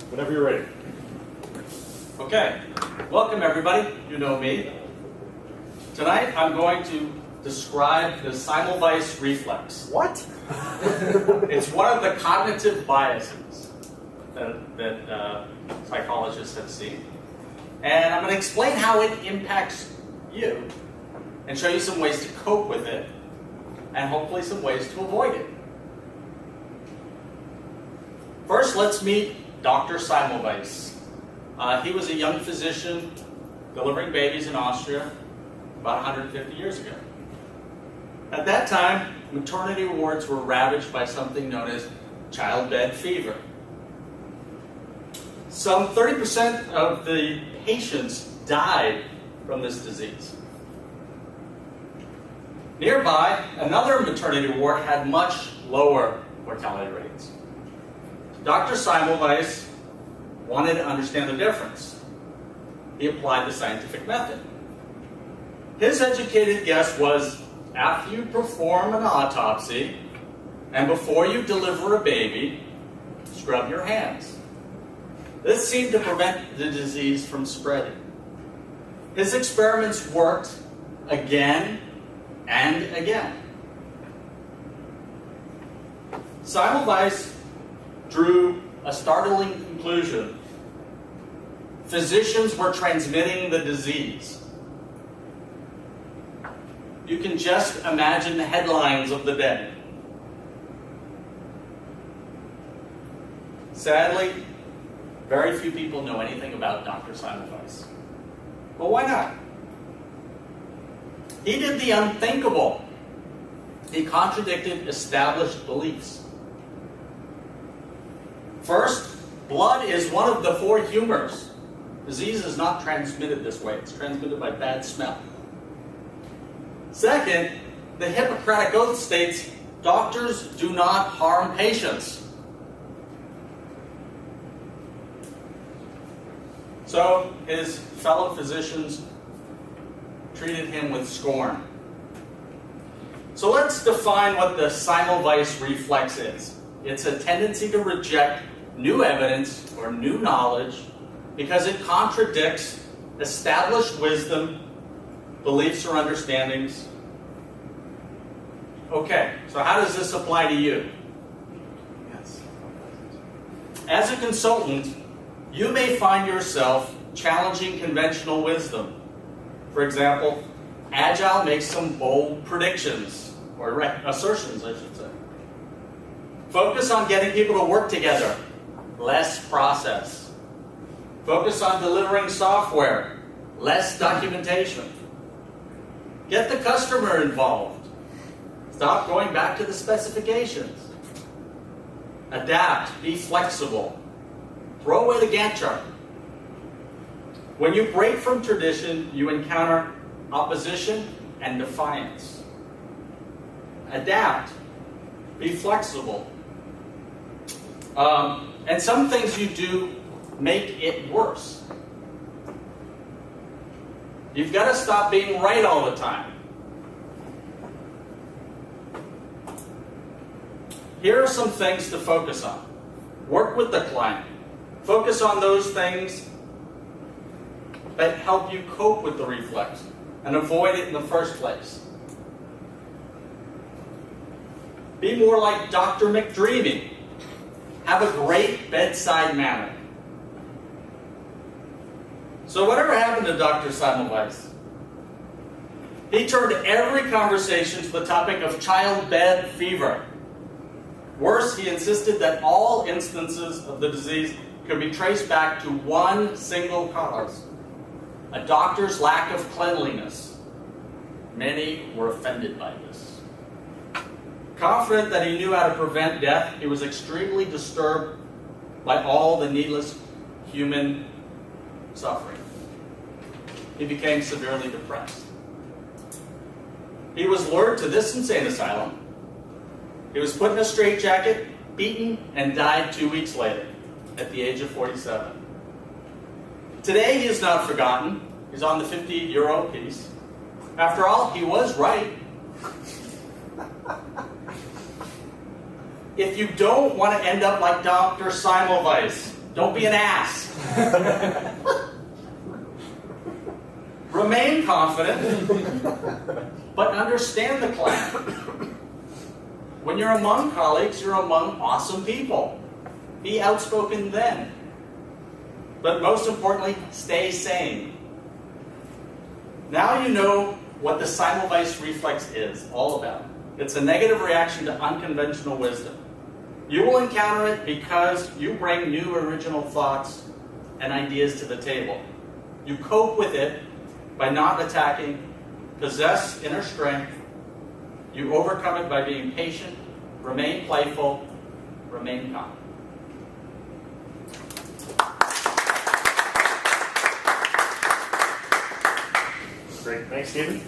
Whenever you're ready. Okay, welcome everybody. You know me. Tonight I'm going to describe the Semmelweis Reflex. What? It's one of the cognitive biases that psychologists have seen. And I'm going to explain how it impacts you and show you some ways to cope with it and hopefully some ways to avoid it. First, let's meet Dr. Semmelweis. He was a young physician delivering babies in Austria about 150 years ago. At that time, maternity wards were ravaged by something known as childbed fever. Some 30% of the patients died from this disease. Nearby, another maternity ward had much lower mortality rates. Dr. Semmelweis wanted to understand the difference. He applied the scientific method. His educated guess was, after you perform an autopsy and before you deliver a baby, scrub your hands. This seemed to prevent the disease from spreading. His experiments worked again and again. Semmelweis drew a startling conclusion. Physicians were transmitting the disease. You can just imagine the headlines of the day. Sadly, very few people know anything about Dr. Semmelweis. Well, why not? He did the unthinkable. He contradicted established beliefs. First, blood is one of the four humors. Disease is not transmitted this way. It's transmitted by bad smell. Second, the Hippocratic Oath states, doctors do not harm patients. So his fellow physicians treated him with scorn. So let's define what the Semmelweis reflex is. It's a tendency to reject new evidence or new knowledge because it contradicts established wisdom, beliefs or understandings. Okay, so how does this apply to you? Yes. As a consultant, you may find yourself challenging conventional wisdom. For example, Agile makes some bold predictions, or assertions, I should say. Focus on getting people to work together, less process. Focus on delivering software, less documentation. Get the customer involved. Stop going back to the specifications. Adapt, be flexible. Throw away the Gantt chart. When you break from tradition, you encounter opposition and defiance. Adapt. Be flexible. And some things you do make it worse. You've got to stop being right all the time. Here are some things to focus on. Work with the client. Focus on those things that help you cope with the reflex and avoid it in the first place. Be more like Dr. McDreamy. Have a great bedside manner. So whatever happened to Dr. Semmelweis? He turned every conversation to the topic of childbed fever. Worse, he insisted that all instances of the disease could be traced back to one single cause: a doctor's lack of cleanliness. Many were offended by this. Confident that he knew how to prevent death, he was extremely disturbed by all the needless human suffering. He became severely depressed. He was lured to this insane asylum. He was put in a straitjacket, beaten, and died 2 weeks later, at the age of 47. Today, he is not forgotten. He's on the 50-euro piece. After all, he was right. If you don't want to end up like Dr. Semmelweis, Don't be an ass. Remain confident, but understand the clan. When you're among colleagues, you're among awesome people. Be outspoken then. But most importantly, stay sane. Now you know what the Semmelweis Reflex is all about. It's a negative reaction to unconventional wisdom. You will encounter it because you bring new original thoughts and ideas to the table. You cope with it by not attacking, possess inner strength. You overcome it by being patient, remain playful, remain calm. Great. Thanks, Stephen.